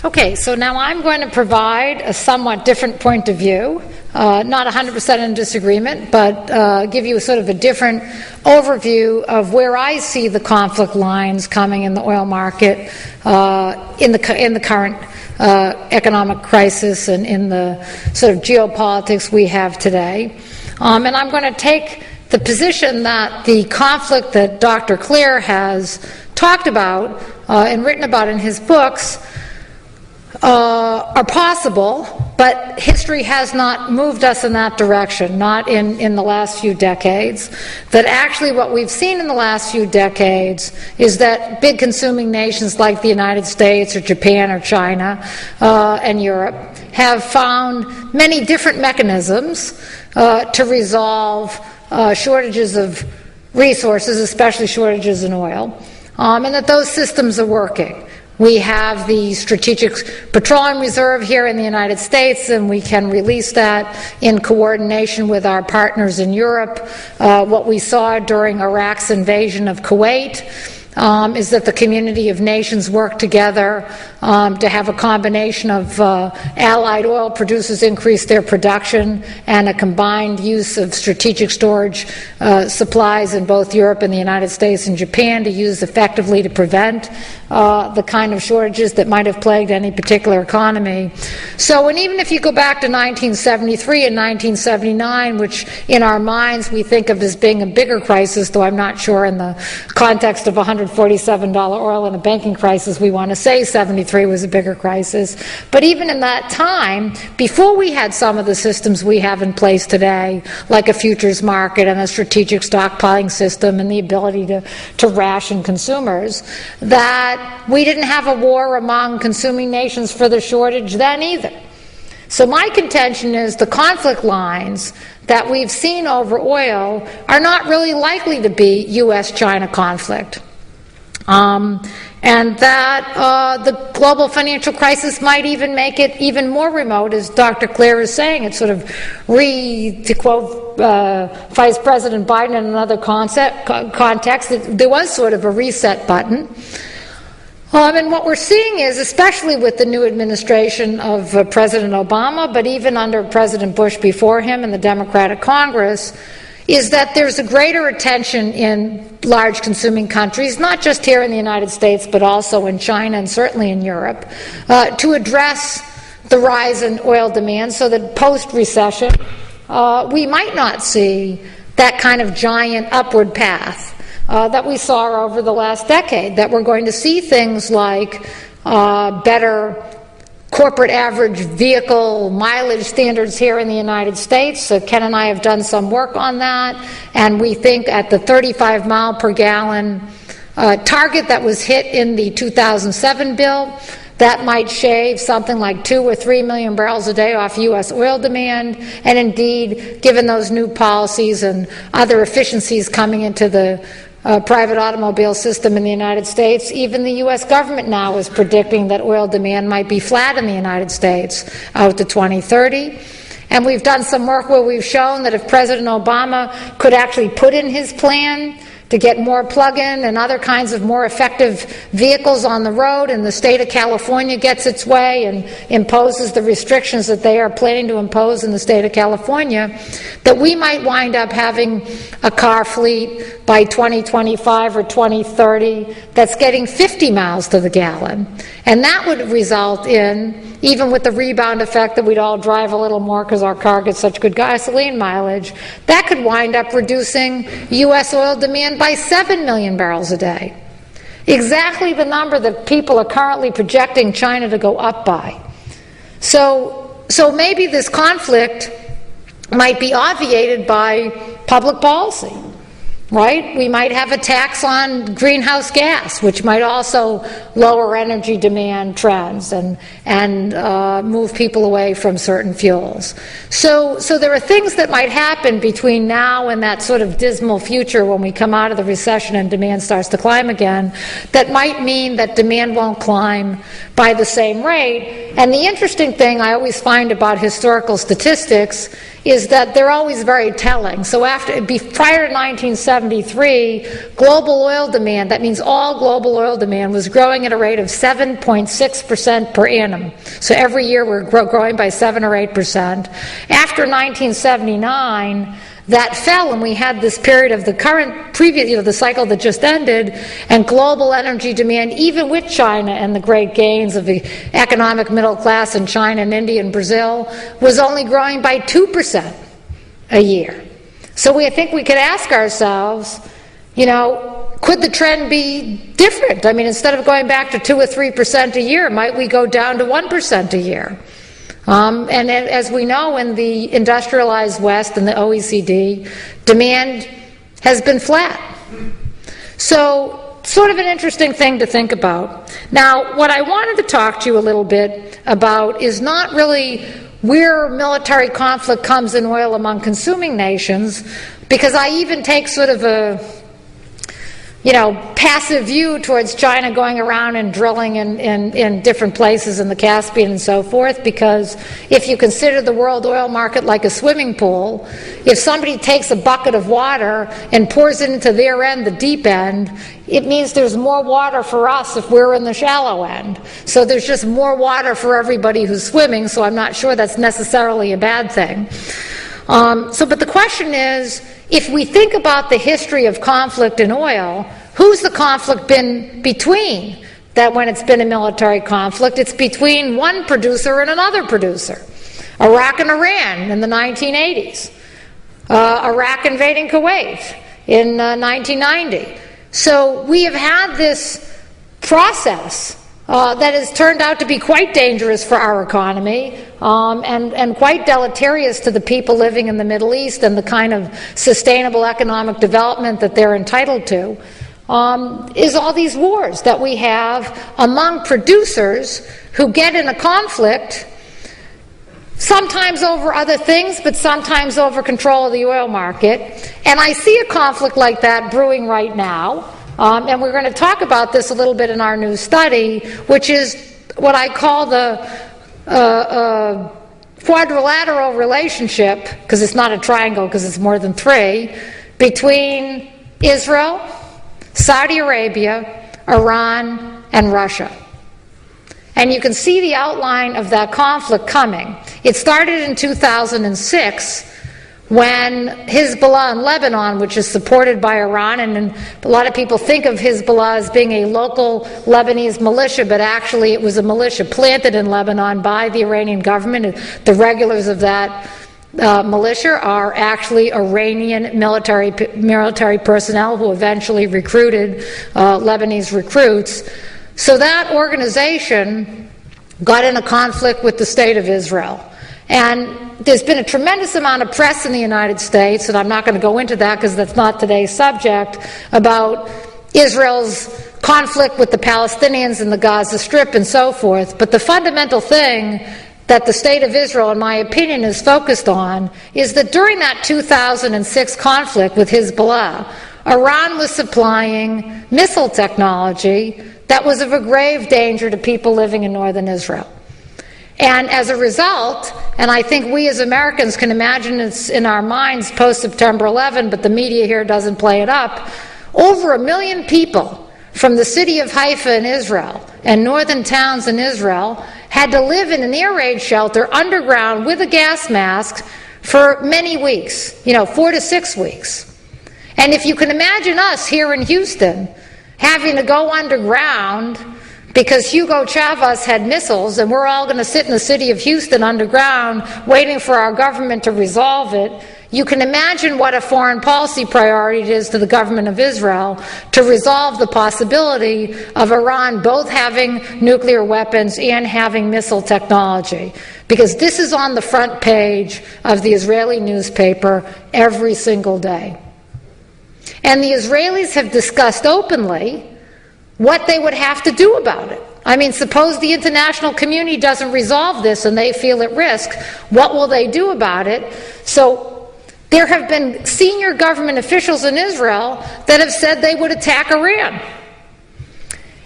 Okay, so now I'm going to provide a somewhat different point of view, not 100% in disagreement, but give you sort of a different overview of where I see the conflict lines coming in the oil market in the current economic crisis and in the sort of geopolitics we have today. And I'm going to take the position that the conflict that Dr. Clear has talked about and written about in his books are possible, but history has not moved us in that direction, not in the last few decades. That actually what we've seen in the last few decades is that big consuming nations like the United States or Japan or China and Europe have found many different mechanisms to resolve shortages of resources, especially shortages in oil, and that those systems are working. We have the Strategic Petroleum Reserve here in the United States, and we can release that in coordination with our partners in Europe. What we saw during Iraq's invasion of Kuwait is that the community of nations work together to have a combination of allied oil producers increase their production and a combined use of strategic storage supplies in both Europe and the United States and Japan to use effectively to prevent the kind of shortages that might have plagued any particular economy. So, and even if you go back to 1973 and 1979, which in our minds we think of as being a bigger crisis, though I'm not sure in the context of $147 oil and a banking crisis we want to say 73 was a bigger crisis. But even in that time, before we had some of the systems we have in place today, like a futures market and a strategic stockpiling system and the ability to ration consumers, that we didn't have a war among consuming nations for the shortage then either. So my contention is the conflict lines that we've seen over oil are not really likely to be U.S.-China conflict. And that the global financial crisis might even make it even more remote, as Dr. Clear is saying. It's sort of to quote Vice President Biden in another context, there was sort of a reset button. And what we're seeing is, especially with the new administration of President Obama, but even under President Bush before him and the Democratic Congress, is that there's a greater attention in large consuming countries, not just here in the United States, but also in China and certainly in Europe, to address the rise in oil demand so that post-recession we might not see that kind of giant upward path that we saw over the last decade, that we're going to see things like better corporate average vehicle mileage standards here in the United States. So Ken and I have done some work on that, and we think at the 35 mile per gallon target that was hit in the 2007 bill, that might shave something like 2 or 3 million barrels a day off U.S. oil demand. And indeed, given those new policies and other efficiencies coming into the private automobile system in the United States, even the U.S. government now is predicting that oil demand might be flat in the United States out to 2030. And we've done some work where we've shown that if President Obama could actually put in his plan to get more plug-in and other kinds of more effective vehicles on the road, and the state of California gets its way and imposes the restrictions that they are planning to impose in the state of California, that we might wind up having a car fleet by 2025 or 2030 that's getting 50 miles to the gallon. And that would result in, even with the rebound effect that we'd all drive a little more because our car gets such good gasoline mileage, that could wind up reducing U.S. oil demand by 7 million barrels a day. Exactly the number that people are currently projecting China to go up by. So maybe this conflict might be obviated by public policy. Right? We might have a tax on greenhouse gas, which might also lower energy demand trends and move people away from certain fuels. So there are things that might happen between now and that sort of dismal future when we come out of the recession and demand starts to climb again, that might mean that demand won't climb by the same rate. And the interesting thing I always find about historical statistics is that they're always very telling. So prior to 1973, global oil demand, that means all global oil demand, was growing at a rate of 7.6% per annum. So every year we're growing by 7 or 8%. After 1979, that fell, and we had this period of the cycle that just ended, and global energy demand, even with China and the great gains of the economic middle class in China and India and Brazil, was only growing by 2% a year. So I think we could ask ourselves, could the trend be different? I mean, instead of going back to 2 or 3% a year, might we go down to 1% a year? And as we know, in the industrialized West and the OECD, demand has been flat. So, sort of an interesting thing to think about. Now, what I wanted to talk to you a little bit about is not really where military conflict comes in oil among consuming nations, because I even take sort of a passive view towards China going around and drilling in different places in the Caspian and so forth, because if you consider the world oil market like a swimming pool, if somebody takes a bucket of water and pours it into their end, the deep end, it means there's more water for us if we're in the shallow end. So there's just more water for everybody who's swimming, so I'm not sure that's necessarily a bad thing. But the question is, if we think about the history of conflict in oil, who's the conflict been between? That when it's been a military conflict, it's between one producer and another producer. Iraq and Iran in the 1980s. Iraq invading Kuwait in 1990. So we have had this process that has turned out to be quite dangerous for our economy and quite deleterious to the people living in the Middle East and the kind of sustainable economic development that they're entitled to, is all these wars that we have among producers who get in a conflict, sometimes over other things, but sometimes over control of the oil market. And I see a conflict like that brewing right now. And we're going to talk about this a little bit in our new study, which is what I call the quadrilateral relationship, because it's not a triangle, because it's more than 3, between Israel, Saudi Arabia, Iran, and Russia. And you can see the outline of that conflict coming. It started in 2006, when Hezbollah in Lebanon, which is supported by Iran, and a lot of people think of Hezbollah as being a local Lebanese militia, but actually it was a militia planted in Lebanon by the Iranian government. The regulars of that militia are actually Iranian military personnel who eventually recruited Lebanese recruits. So that organization got in a conflict with the State of Israel. And there's been a tremendous amount of press in the United States, and I'm not going to go into that because that's not today's subject, about Israel's conflict with the Palestinians in the Gaza Strip and so forth. But the fundamental thing that the State of Israel, in my opinion, is focused on is that during that 2006 conflict with Hezbollah, Iran was supplying missile technology that was of a grave danger to people living in northern Israel. And as a result, and I think we as Americans can imagine it's in our minds post-September 11, but the media here doesn't play it up, over 1 million people from the city of Haifa in Israel and northern towns in Israel had to live in an air raid shelter underground with a gas mask for many weeks, 4 to 6 weeks. And if you can imagine us here in Houston having to go underground because Hugo Chavez had missiles, and we're all going to sit in the city of Houston underground waiting for our government to resolve it, you can imagine what a foreign policy priority it is to the government of Israel to resolve the possibility of Iran both having nuclear weapons and having missile technology. Because this is on the front page of the Israeli newspaper every single day. And the Israelis have discussed openly what they would have to do about it. I mean, suppose the international community doesn't resolve this and they feel at risk, what will they do about it? So there have been senior government officials in Israel that have said they would attack Iran.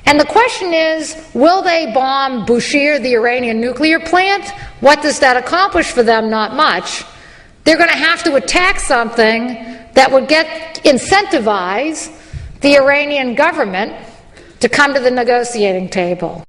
And the question is, will they bomb Bushehr, the Iranian nuclear plant? What does that accomplish for them? Not much. they're going to have to attack something that would incentivize the Iranian government to come to the negotiating table.